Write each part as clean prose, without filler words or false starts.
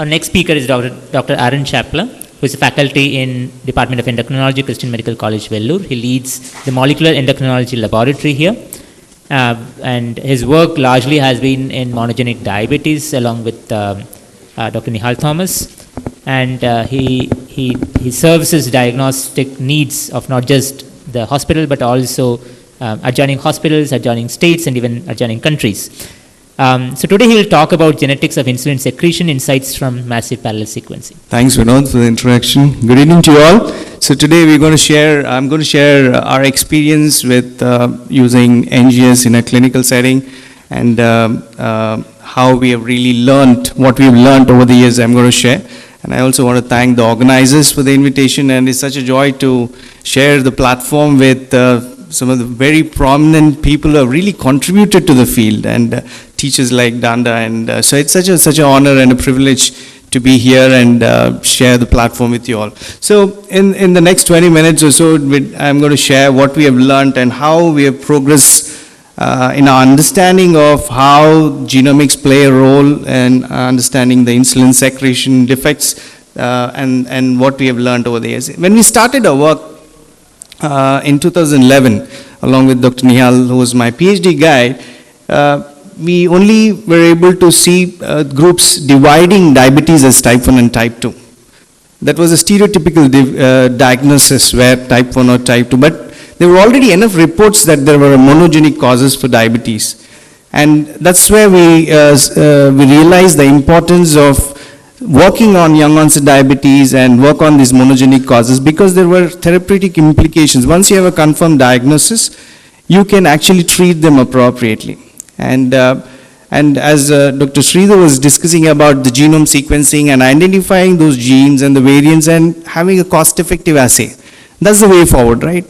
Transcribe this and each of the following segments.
Our next speaker is Dr. Aaron Chapla, who is a faculty in Department of Endocrinology, Christian Medical College, Vellore. He leads the molecular endocrinology laboratory here. And his work largely has been in monogenic diabetes along with Dr. Nihal Thomas. And he services diagnostic needs of not just the hospital, but also adjoining hospitals, adjoining states, and even adjoining countries. So today he will talk about genetics of insulin secretion, insights from massive parallel sequencing. Thanks, Vinod, for the introduction. Good evening to you all. So today I'm going to share our experience with using NGS in a clinical setting, and how we have really learned, what we have learned over the years I'm going to share. And I also want to thank the organizers for the invitation, and it's such a joy to share the platform with some of the very prominent people who have really contributed to the field, and teachers like Danda, and so it's such an honor and a privilege to be here and share the platform with you all. So in the next 20 minutes or so, I'm going to share what we have learned and how we have progressed in our understanding of how genomics play a role in understanding the insulin secretion defects, and what we have learned over the years. When we started our work in 2011, along with Dr. Nihal, who was my PhD guide, we only were able to see groups dividing diabetes as type 1 and type 2. That was a stereotypical diagnosis, where type 1 or type 2, but there were already enough reports that there were monogenic causes for diabetes. And that's where we realized the importance of working on young onset diabetes and work on these monogenic causes, because there were therapeutic implications. Once you have a confirmed diagnosis, you can actually treat them appropriately. And as Dr. Sridhar was discussing about the genome sequencing and identifying those genes and the variants and having a cost-effective assay, that's the way forward, right?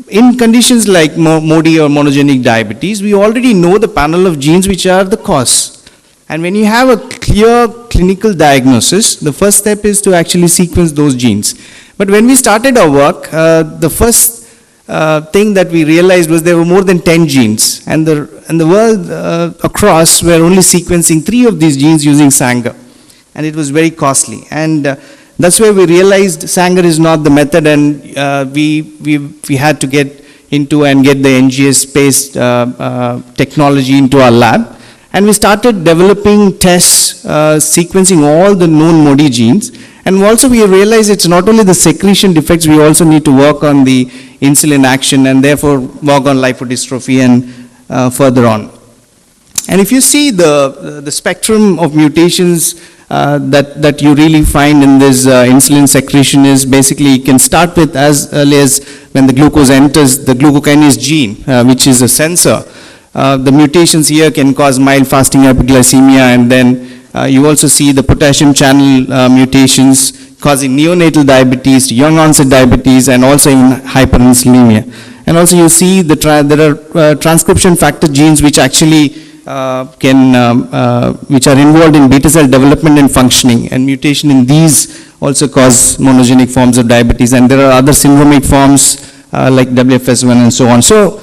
In conditions like MODY or monogenic diabetes, we already know the panel of genes which are the cause. And when you have a clear clinical diagnosis, the first step is to actually sequence those genes. But when we started our work, the first thing that we realized was there were more than 10 genes, and the world across were only sequencing 3 of these genes using Sanger, and it was very costly. And that's where we realized Sanger is not the method, and we had to get into and get the NGS-based technology into our lab. And we started developing tests, sequencing all the known MODY genes. And also we realized it's not only the secretion defects, we also need to work on the insulin action, and therefore work on lipodystrophy and further on. And if you see the spectrum of mutations that you really find in this insulin secretion, is basically, you can start with as early as when the glucose enters the glucokinase gene, which is a sensor. The mutations here can cause mild fasting hypoglycemia, and then you also see the potassium channel mutations causing neonatal diabetes, young onset diabetes, and also even hyperinsulinemia. And also you see there are transcription factor genes which actually which are involved in beta cell development and functioning, and mutation in these also cause monogenic forms of diabetes. And there are other syndromic forms like WFS1 and so on. So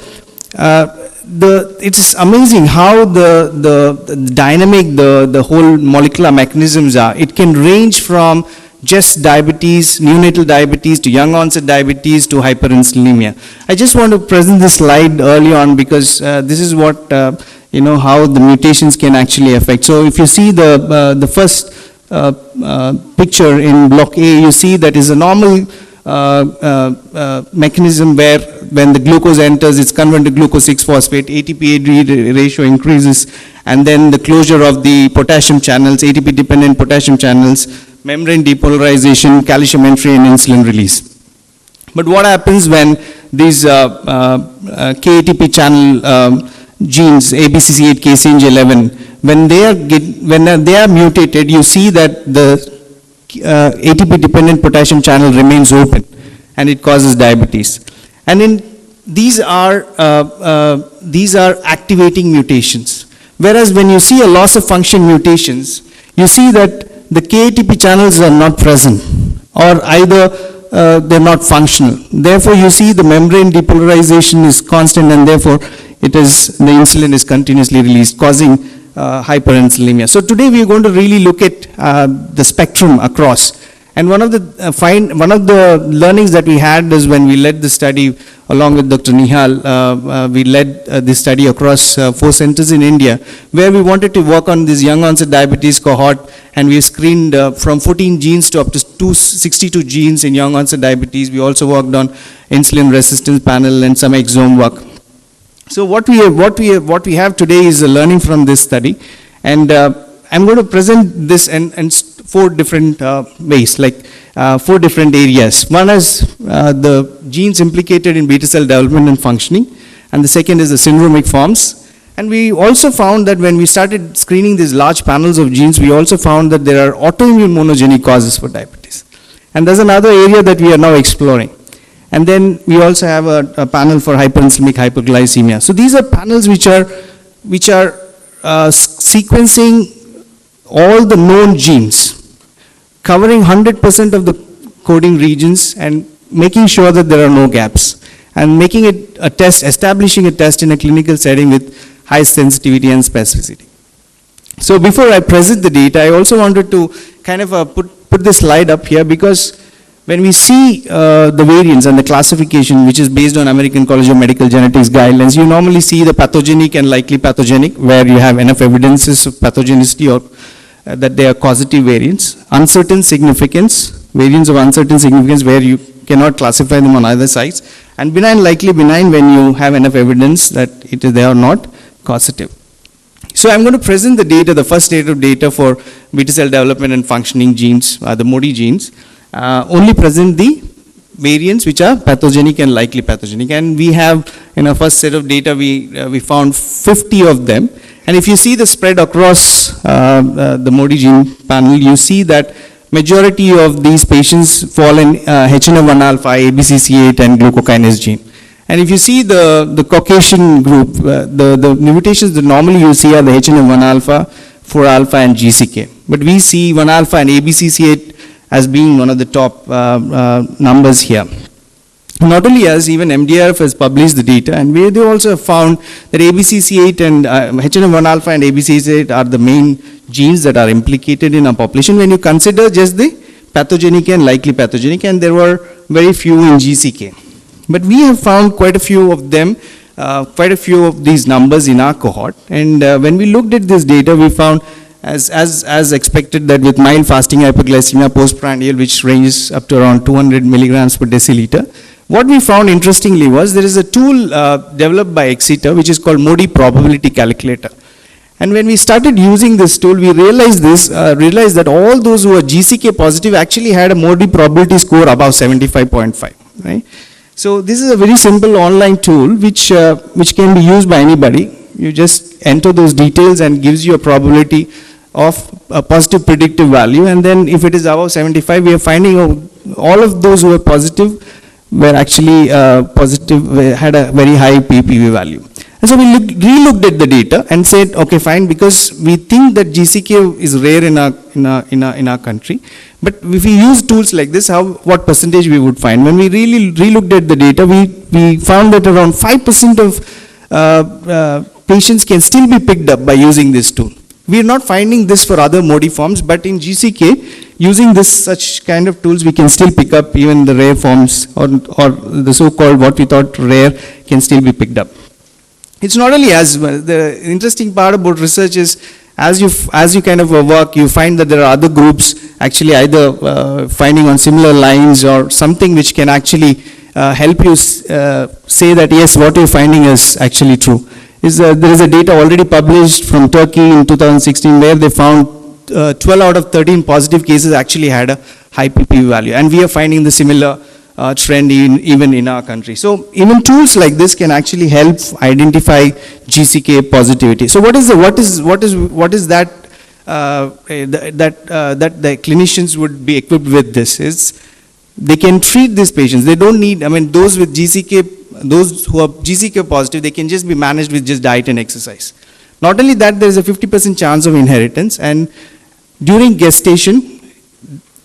it's amazing how the dynamic the whole molecular mechanisms are. It can range from just diabetes, neonatal diabetes, to young onset diabetes, to hyperinsulinemia. I just want to present this slide early on, because this is what how the mutations can actually affect. So if you see the first picture in block A, you see that is a normal mechanism where when the glucose enters, it's converted to glucose 6-phosphate, ATP-AD ratio increases, and then the closure of the potassium channels, ATP-dependent potassium channels, membrane depolarization, calcium entry, and insulin release. But what happens when these KATP channel genes, ABCC8, KCNG11, when they are mutated, you see that the ATP-dependent potassium channel remains open, and it causes diabetes. And these are activating mutations. Whereas when you see a loss of function mutations, you see that the KATP channels are not present, or either they're not functional. Therefore, you see the membrane depolarization is constant, and therefore the insulin is continuously released, causing hyperinsulinemia. So today we are going to really look at the spectrum across. And one of the learnings that we had is when we led the study along with Dr. Nihal, we led this study across 4 centers in India, where we wanted to work on this young onset diabetes cohort, and we screened from 14 genes to up to 262 genes in young onset diabetes. We also worked on insulin resistance panel and some exome work. So what we have today is a learning from this study, and I'm going to present this in 4 different ways, like 4 different areas. One is the genes implicated in beta cell development and functioning, and the second is the syndromic forms. And we also found that when we started screening these large panels of genes, we also found that there are autoimmune monogenic causes for diabetes. And there's another area that we are now exploring. And then we also have a panel for hyperinsulinic hyperglycemia. So these are panels which are sequencing all the known genes, covering 100% of the coding regions and making sure that there are no gaps, and making it a test, establishing a test in a clinical setting with high sensitivity and specificity. So before I present the data, I also wanted to kind of put this slide up here, because when we see the variants and the classification, which is based on American College of Medical Genetics guidelines, you normally see the pathogenic and likely pathogenic, where you have enough evidences of pathogenicity or that they are causative variants. Uncertain significance, variants of uncertain significance where you cannot classify them on either sides. And benign, likely benign, when you have enough evidence that they are not causative. So I'm going to present the data, the first set of data for beta cell development and functioning genes, the MODY genes. Only present the variants which are pathogenic and likely pathogenic. And we have, in our first set of data, we found 50 of them. And if you see the spread across the MODY gene panel, you see that majority of these patients fall in HNF1 alpha, ABCC8, and glucokinase gene. And if you see the Caucasian group, the mutations that normally you see are the HNF1 alpha, 4 alpha, and GCK. But we see 1 alpha and ABCC8 as being one of the top numbers here. Not only us, even MDRF has published the data, and they also have found that ABCC8 and HNF1 alpha and ABCC8 are the main genes that are implicated in our population when you consider just the pathogenic and likely pathogenic, and there were very few in GCK. But we have found quite a few of them, quite a few of these numbers in our cohort, and when we looked at this data, we found as expected that with mild fasting hyperglycemia postprandial, which ranges up to around 200 milligrams per deciliter, what we found interestingly was there is a tool developed by Exeter which is called MODY probability calculator. And when we started using this tool, we realized that all those who are GCK positive actually had a MODY probability score above 75.5, right? So this is a very simple online tool which can be used by anybody. You just enter those details and gives you a probability of a positive predictive value, and then if it is above 75, we are finding all of those who are positive were actually positive, had a very high PPV value. And so we re-looked at the data and said, okay, fine, because we think that GCK is rare in our country, but if we use tools like this, what percentage we would find? When we really re-looked at the data, we found that around 5% of patients can still be picked up by using this tool. We are not finding this for other MODY forms, but in GCK, using such kind of tools, we can still pick up even the rare forms, or the so-called what we thought rare can still be picked up. It's not only as well. The interesting part about research is as you kind of work, you find that there are other groups actually either finding on similar lines or something which can actually help you say that yes, what you're finding is actually true. There is a data already published from Turkey in 2016 where they found 12 out of 13 positive cases actually had a high PPV value, and we are finding the similar trend even in our country. So even tools like this can actually help identify GCK positivity. So what is that that the clinicians would be equipped with? This is they can treat these patients. They don't need, those with GCK, those who are GCK positive, they can just be managed with just diet and exercise. Not only that, there is a 50% chance of inheritance, and during gestation,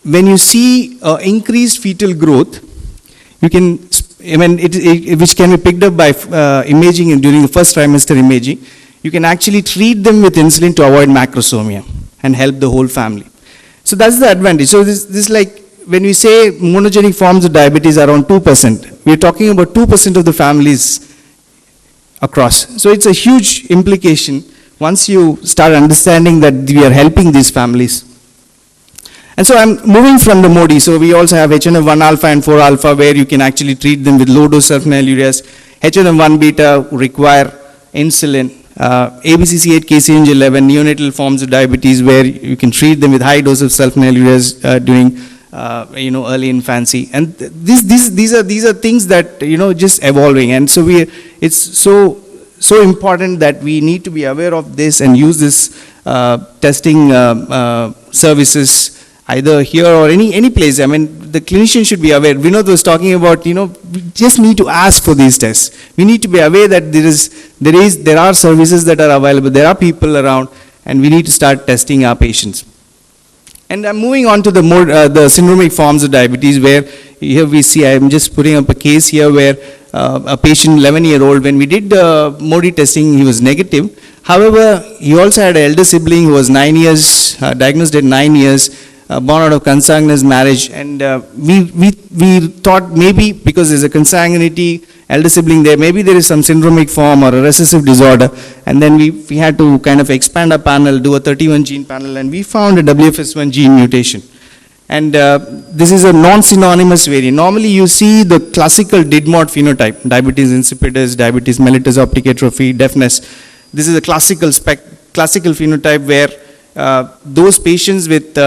when you see increased fetal growth, you can, which can be picked up by imaging during the first trimester imaging. you can actually treat them with insulin to avoid macrosomia and help the whole family. So that's the advantage. So this like, when we say monogenic forms of diabetes are around 2%, we're talking about 2% of the families across. So it's a huge implication once you start understanding that we are helping these families. And so I'm moving from the MODI. So we also have HNF1 alpha and 4 alpha where you can actually treat them with low dose sulfonylureas. HNF1 beta require insulin. ABCC8, KCNG11, neonatal forms of diabetes where you can treat them with high dose of sulfonylureas during early infancy. And these are things that just evolving. And so it's so important that we need to be aware of this and use this testing services either here or any place. I mean, the clinician should be aware. Vinod was talking about, we just need to ask for these tests. We need to be aware that there are services that are available, there are people around, and we need to start testing our patients. And I'm moving on to the syndromic forms of diabetes, where here we see, I'm just putting up a case here where a patient, 11-year-old, when we did MODI testing, he was negative. However, he also had an elder sibling who was 9 years, diagnosed at 9 years, born out of consanguineous marriage, and we thought maybe because there's a consanguinity, elder sibling there, maybe there is some syndromic form or a recessive disorder, and then we had to kind of expand our panel, do a 31 gene panel, and we found a WFS1 gene mutation. And this is a non-synonymous variant. Normally you see the classical DIDMOD phenotype, diabetes insipidus, diabetes mellitus, optic atrophy, deafness. This is a classical phenotype where those patients with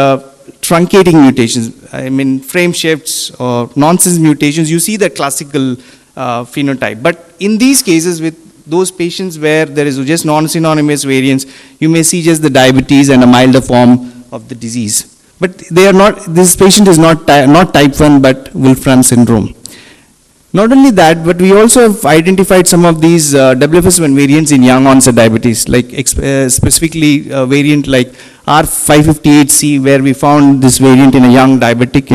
truncating mutations, I mean frame shifts or nonsense mutations, you see that classical phenotype. But in these cases with those patients where there is just non-synonymous variants, you may see just the diabetes and a milder form of the disease. But they are not, this patient is not type 1 but Wolfram syndrome. Not only that, but we also have identified some of these WFS1 variants in young onset diabetes, like specifically a variant like R558C, where we found this variant in a young diabetic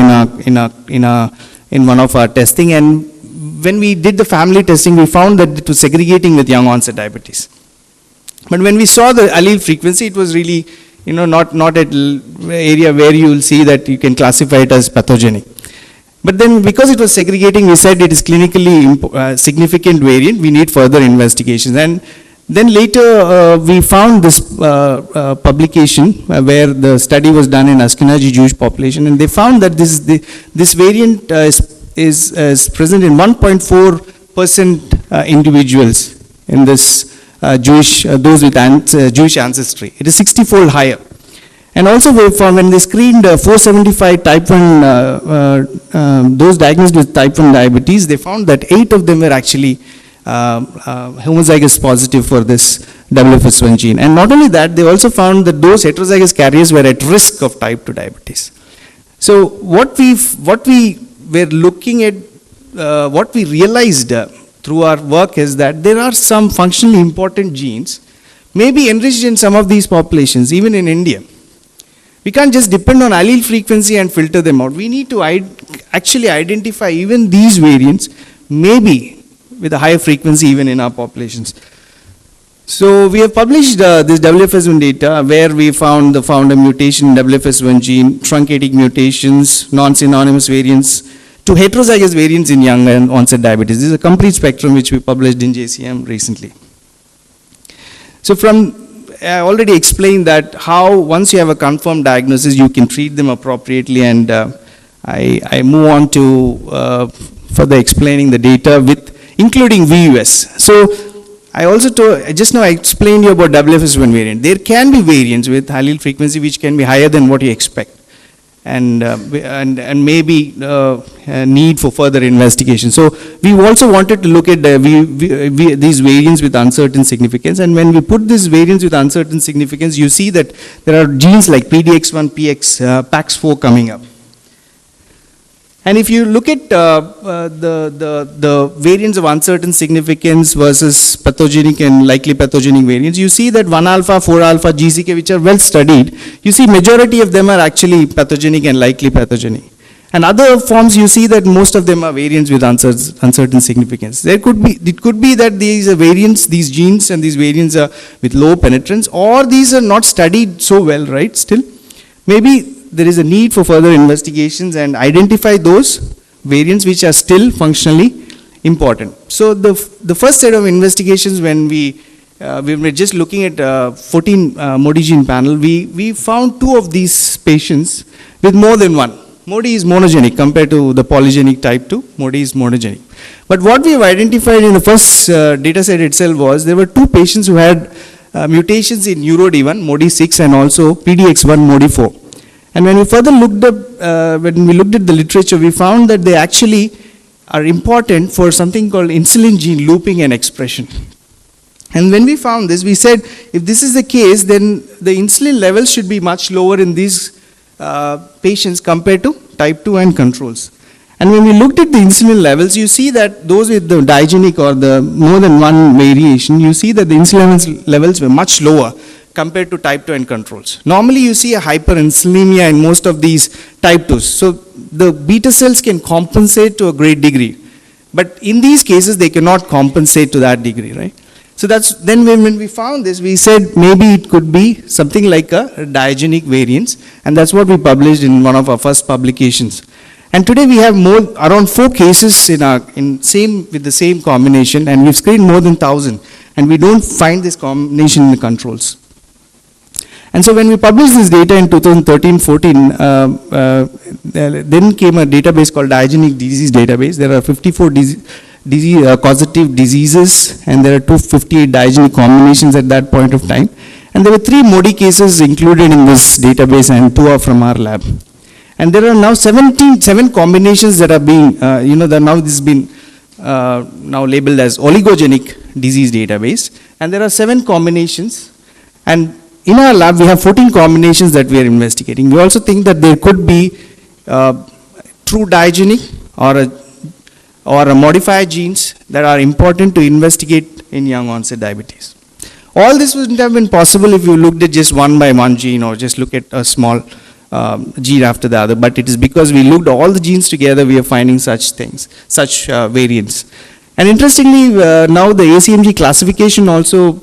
in one of our testing. And when we did the family testing, we found that it was segregating with young onset diabetes. But when we saw the allele frequency, it was really not at area where you will see that you can classify it as pathogenic. But then because it was segregating, we said it is clinically significant variant, we need further investigations. And then later we found this publication where the study was done in Ashkenazi Jewish population, and they found that this variant is present in 1.4% individuals in this those with Jewish ancestry. It is 60-fold higher. And also we found when they screened 475 type 1, those diagnosed with type 1 diabetes, they found that 8 of them were actually homozygous positive for this WFS1 gene. And not only that, they also found that those heterozygous carriers were at risk of type 2 diabetes. So what we were looking at, what we realized through our work is that there are some functionally important genes may be enriched in some of these populations, even in India. We can't just depend on allele frequency and filter them out. We need to actually identify even these variants, maybe with a higher frequency even in our populations. So we have published this WFS1 data where we found a mutation in WFS1 gene, truncating mutations, non-synonymous variants, to heterozygous variants in young and onset diabetes. This is a complete spectrum which we published in JCM recently. So I already explained that how once you have a confirmed diagnosis, you can treat them appropriately, and I move on to further explaining the data including VUS. So I just now explained you about WFS1 variant. There can be variants with allele frequency which can be higher than what you expect, and maybe need for further investigation. So we also wanted to look at these variants with uncertain significance, and when we put these variants with uncertain significance, you see that there are genes like PDX1, PX, PAX4 coming up. And if you look at the variants of uncertain significance versus pathogenic and likely pathogenic variants, you see that 1 alpha, 4 alpha, GCK, which are well studied, you see majority of them are actually pathogenic and likely pathogenic. And other forms, you see that most of them are variants with uncertain significance. It could be that these are variants, these genes and these variants are with low penetrance, or these are not studied so well, right, still. Maybe there is a need for further investigations and identify those variants which are still functionally important. So the first set of investigations, when we were just looking at 14 MODY gene panel, we found 2 of these patients with more than one. MODY is monogenic compared to the polygenic type 2. MODY is monogenic. But what we have identified in the first data set itself was there were 2 patients who had mutations in NeuroD1, MODY 6, and also PDX1, MODY 4. And when we further looked at the literature, we found that they actually are important for something called insulin gene looping and expression. And when we found this, we said, if this is the case, then the insulin levels should be much lower in these patients compared to type 2 and controls. And when we looked at the insulin levels, you see that those with the digenic or the more than one variation, you see that the insulin levels were much lower compared to type 2 and controls. Normally you see a hyperinsulinemia in most of these type 2s. So the beta cells can compensate to a great degree. But in these cases, they cannot compensate to that degree, right? So then when we found this, we said maybe it could be something like a diagenic variance, and that's what we published in one of our first publications. And today we have around 4 cases with the same combination, and we've screened more than 1,000, and we don't find this combination in the controls. And so when we published this data in 2013-14, then came a database called Diagenic Disease Database. There are 54 causative diseases, and there are 258 diagenic combinations at that point of time. And there were 3 MODY cases included in this database, and 2 are from our lab. And there are now 7 combinations that are being, now this has been now labeled as oligogenic disease database. And there are 7 combinations. And in our lab, we have 14 combinations that we are investigating. We also think that there could be true diagenic or a modified genes that are important to investigate in young onset diabetes. All this wouldn't have been possible if you looked at just one by one gene or just look at a small gene after the other, but it is because we looked all the genes together, we are finding such things, such variants. And interestingly, now the ACMG classification also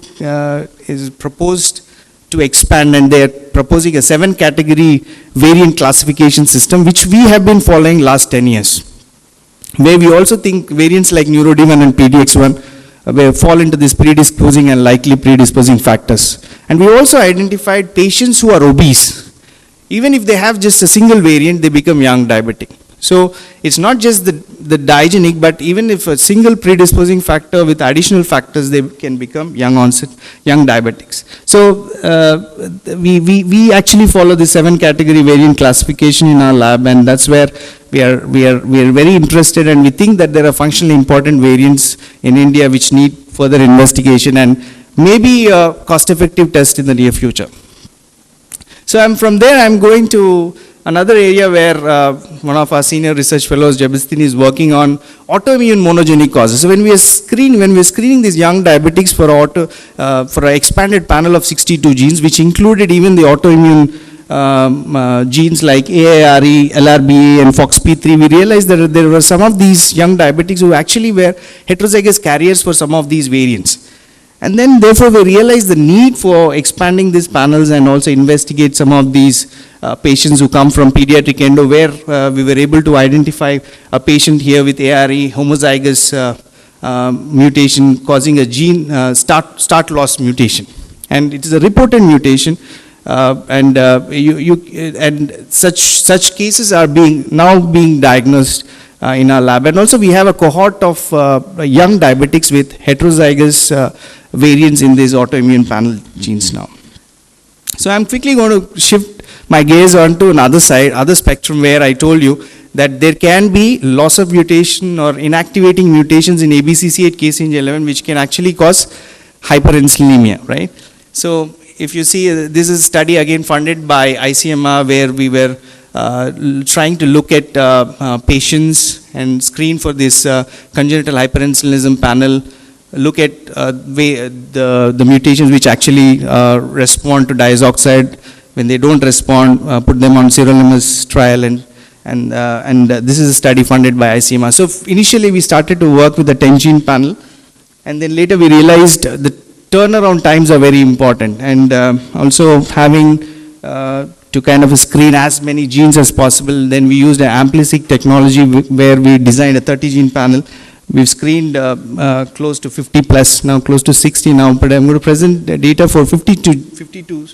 is proposed to expand, and they are proposing a 7-category variant classification system, which we have been following last 10 years. Where we also think variants like NeuroD1 and PDX1 fall into these predisposing and likely predisposing factors. And we also identified patients who are obese. Even if they have just a single variant, they become young diabetic. So it's not just the diagenic, but even if a single predisposing factor with additional factors, they can become young diabetics. So we actually follow the 7-category variant classification in our lab, and that's where we are very interested, and we think that there are functionally important variants in India which need further investigation and maybe a cost-effective test in the near future. So from there I'm going to another area where one of our senior research fellows, Jabistini, is working on autoimmune monogenic causes. So when we are screening these young diabetics for an expanded panel of 62 genes, which included even the autoimmune genes like AIRE, LRBA, and FOXP3, we realized that there were some of these young diabetics who actually were heterozygous carriers for some of these variants. And then therefore we realized the need for expanding these panels and also investigate some of these patients who come from pediatric endo, where we were able to identify a patient here with ARE homozygous mutation causing a gene start loss mutation. And it is a reported mutation, and such cases are now being diagnosed in our lab. And also we have a cohort of young diabetics with heterozygous variants in these autoimmune panel genes now. So I'm quickly going to shift my gaze onto another side, other spectrum, where I told you that there can be loss of mutation or inactivating mutations in ABCC8 KCNG11, which can actually cause hyperinsulinemia, right? So if you see, this is a study again funded by ICMR, where we were trying to look at patients and screen for this congenital hyperinsulinism panel, look at the mutations which actually respond to diazoxide. When they don't respond, put them on sirolimus trial, and and this is a study funded by ICMR. So initially we started to work with the 10-gene panel, and then later we realized the turnaround times are very important, and also having to kind of screen as many genes as possible. Then we used an AmpliSeq technology where we designed a 30-gene panel. We've screened close to 50 plus, now close to 60 now, but I'm going to present the data for 52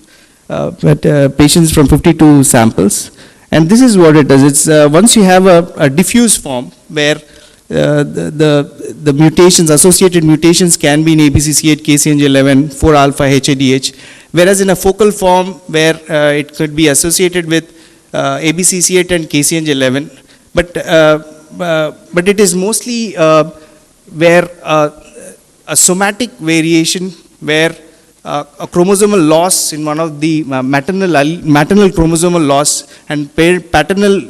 patients from 52 samples. And this is what it does. It's once you have a diffuse form where the mutations, associated mutations can be in ABCC8, KCNG11, 4-alpha, HADH, whereas in a focal form where it could be associated with ABCC8 and KCNG11, but it is mostly where a somatic variation where a chromosomal loss in one of the maternal chromosomal loss and paternal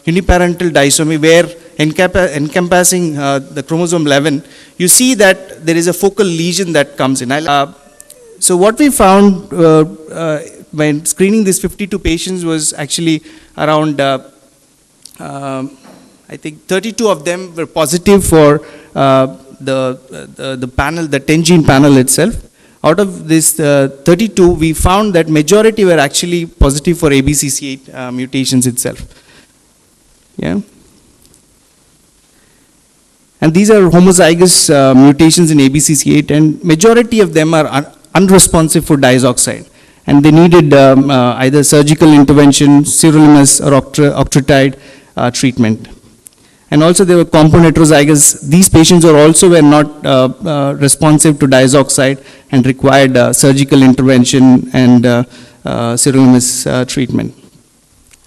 uniparental disomy where encompassing the chromosome 11, you see that there is a focal lesion that comes in. So what we found when screening these 52 patients was actually around, I think 32 of them were positive for the panel, the 10-gene panel itself. Out of this 32, we found that majority were actually positive for ABCC8 mutations itself. Yeah. And these are homozygous mutations in ABCC8, and majority of them are unresponsive for diazoxide. And they needed either surgical intervention, sirolimus, or octreotide treatment. And also they were compound heterozygous. These patients were not responsive to diazoxide and required surgical intervention and sirolimus treatment.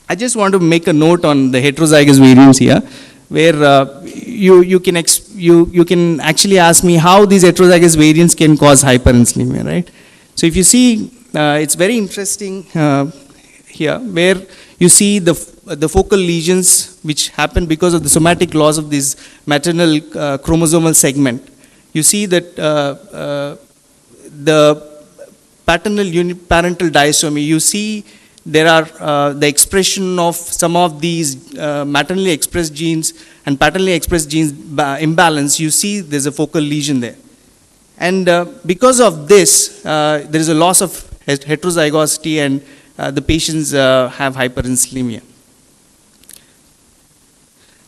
I just want to make a note on the heterozygous variants here, where you can actually ask me how these heterozygous variants can cause hyperinsulinemia, right? So if you see, it's very interesting here, where you see the focal lesions which happen because of the somatic loss of this maternal chromosomal segment. You see that the paternal uniparental disomy, you see there are the expression of some of these maternally expressed genes and paternally expressed genes imbalance. You see there's a focal lesion there. And because of this, there is a loss of heterozygosity, and the patients have hyperinsulinemia.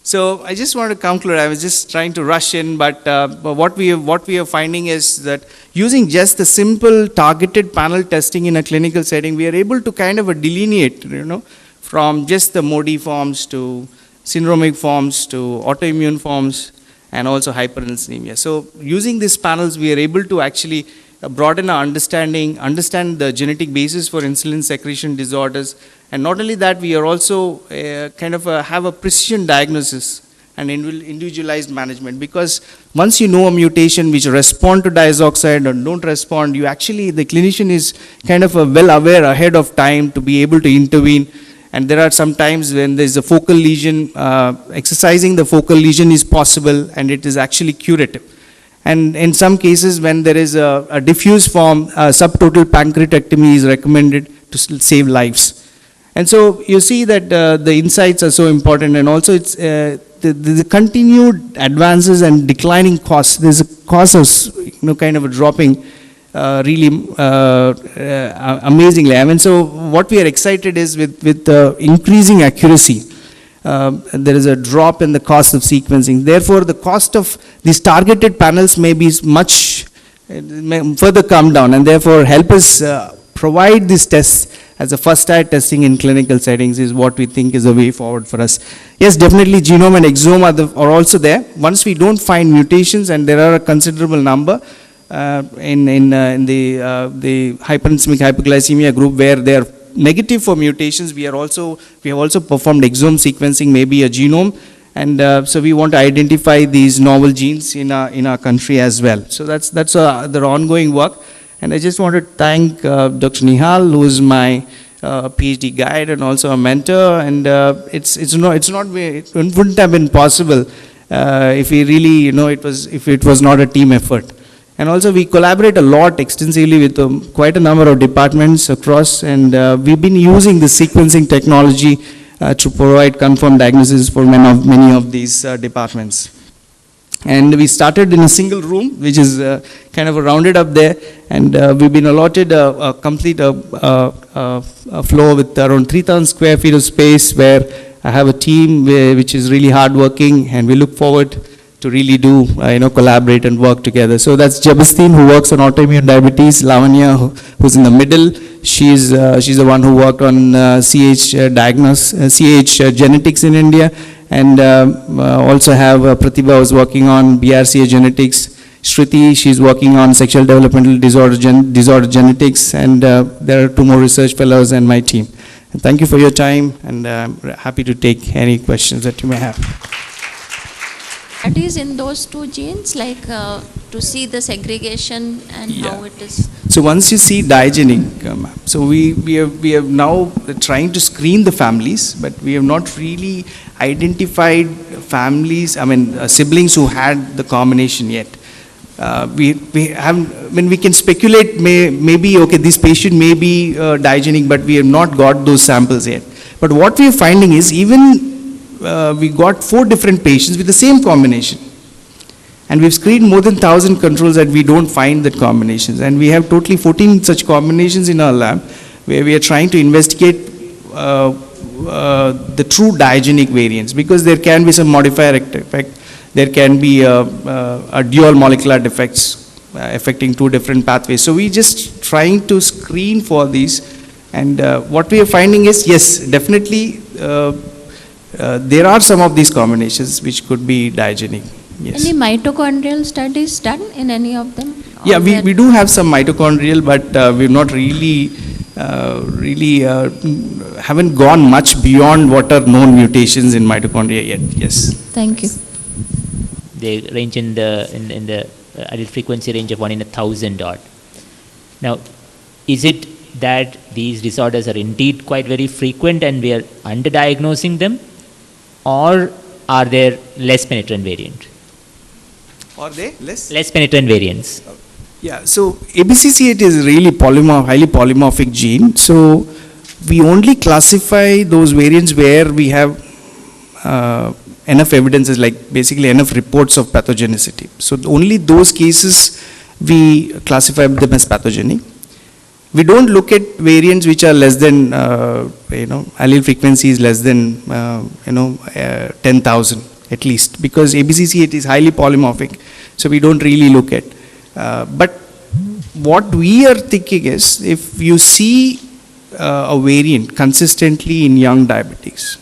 So I just want to conclude. I was just trying to rush in, but what we are finding is that using just the simple targeted panel testing in a clinical setting, we are able to kind of delineate, from just the MODY forms to syndromic forms to autoimmune forms and also hyperinsulinemia. So using these panels, we are able to actually broaden our understanding, understand the genetic basis for insulin secretion disorders, and not only that, we are also have a precision diagnosis and individualized management, because once you know a mutation which respond to diazoxide or don't respond, you actually, the clinician is kind of well aware ahead of time to be able to intervene. And there are some times when there is a focal lesion, exercising the focal lesion is possible and it is actually curative. And in some cases when there is a diffuse form, subtotal pancreatectomy is recommended to save lives. And so you see that the insights are so important, and also it's the continued advances and declining costs. There's a cost of kind of a dropping really amazingly. I mean, so what we are excited is with increasing accuracy, there is a drop in the cost of sequencing. Therefore, the cost of these targeted panels may be much further come down, and therefore help us provide these tests as a first-tier testing in clinical settings is what we think is a way forward for us. Yes, definitely genome and exome are also there. Once we don't find mutations, and there are a considerable number in the hyperinsulinic hypoglycemia group where they are negative for mutations, we have also performed exome sequencing, maybe a genome, and so we want to identify these novel genes in our country as well. So that's the ongoing work. And I just want to thank Dr. Nihal, who is my PhD guide and also a mentor. And it wouldn't have been possible if we really, if it was not a team effort. And also we collaborate a lot extensively with quite a number of departments across, and we've been using the sequencing technology to provide confirmed diagnosis for many of these departments. And we started in a single room, which is kind of rounded up there, and we've been allotted a complete floor with around 3,000 square feet of space, where I have a team which is really hardworking, and we look forward to really do, collaborate and work together. So that's Jabastine, who works on autoimmune diabetes. Lavanya, who's in the middle, she's the one who worked on CH genetics in India. And also have Pratibha, who's working on BRCA genetics. Shruti, she's working on sexual developmental disorder genetics. And there are 2 more research fellows and my team. And thank you for your time, and I'm happy to take any questions that you may have. That is in those 2 genes, like to see the segregation and how it is. So once you see diagenic, so we have now trying to screen the families, but we have not really identified families, siblings who had the combination yet. We can speculate, maybe, okay, this patient may be diagenic, but we have not got those samples yet. But what we are finding is, even we got 4 different patients with the same combination. And we've screened more than 1,000 controls that we don't find that combinations. And we have totally 14 such combinations in our lab, where we are trying to investigate the true diagenic variants, because there can be some modifier effect. There can be a dual molecular defects affecting 2 different pathways. So we're just trying to screen for these. And what we are finding is, yes, definitely, there are some of these combinations which could be diagenic. Yes. Any mitochondrial studies done in any of them? Yeah, we do have some mitochondrial, but we've not really haven't gone much beyond what are known mutations in mitochondria yet. Yes. Thank you. They range in the allele frequency range of 1 in 1,000 odd. Now, is it that these disorders are indeed quite very frequent and we are underdiagnosing them, or are there less penetrant variant? Are they less? Less penetrant variants. Yeah, so ABCC8 is really highly polymorphic gene. So we only classify those variants where we have enough evidences, like basically enough reports of pathogenicity. So only those cases we classify them as pathogenic. We don't look at variants which are less than, allele frequency is less than, 10,000 at least, because ABCC8 is highly polymorphic. So we don't really look at. But what we are thinking is, if you see a variant consistently in young diabetics,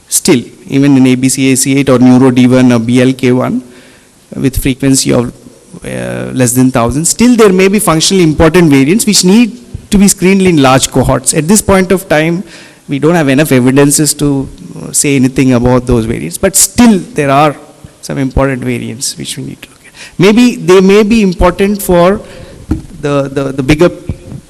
still, even in ABCC8 or NeuroD1 or BLK1, with frequency of less than 1,000, still there may be functionally important variants which need to be screened in large cohorts. At this point of time, we don't have enough evidences to say anything about those variants, but still there are some important variants which we need to look at. Maybe they may be important for the bigger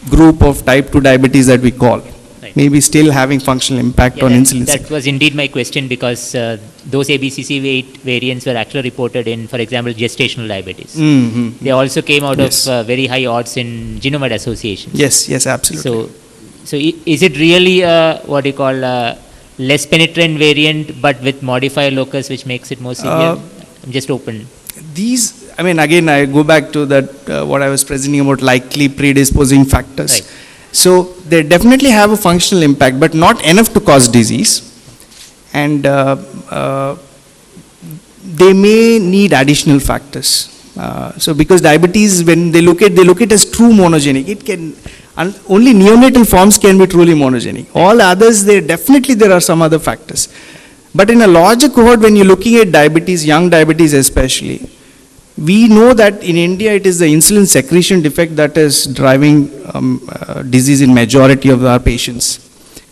group of type 2 diabetes that we call. Right. Maybe still having functional impact on insulin. That was indeed my question, because those ABCC8 variants were actually reported in, for example, gestational diabetes. Mm-hmm. They also came out of very high odds in genome associations. Yes, absolutely. So is it really what you call less penetrant variant, but with modifier locus, which makes it more severe? I'm just open. These, again, I go back to that, what I was presenting about likely predisposing factors. Right. So they definitely have a functional impact, but not enough to cause disease. And they may need additional factors. So because diabetes, when they look at as true monogenic, it can, only neonatal forms can be truly monogenic. All others, there are some other factors. But in a larger cohort, when you're looking at diabetes, young diabetes especially, we know that in India it is the insulin secretion defect that is driving disease in majority of our patients.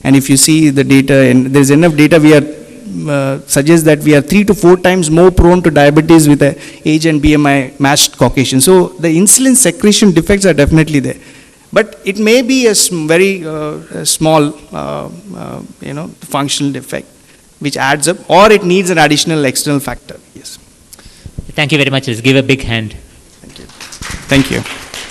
And if you see the data, and there's enough data, we are suggests that we are 3 to 4 times more prone to diabetes with a age and BMI matched Caucasian. So the insulin secretion defects are definitely there. But it may be a very small, functional defect which adds up, or it needs an additional external factor. Yes. Thank you very much. Let's give a big hand. Thank you. Thank you.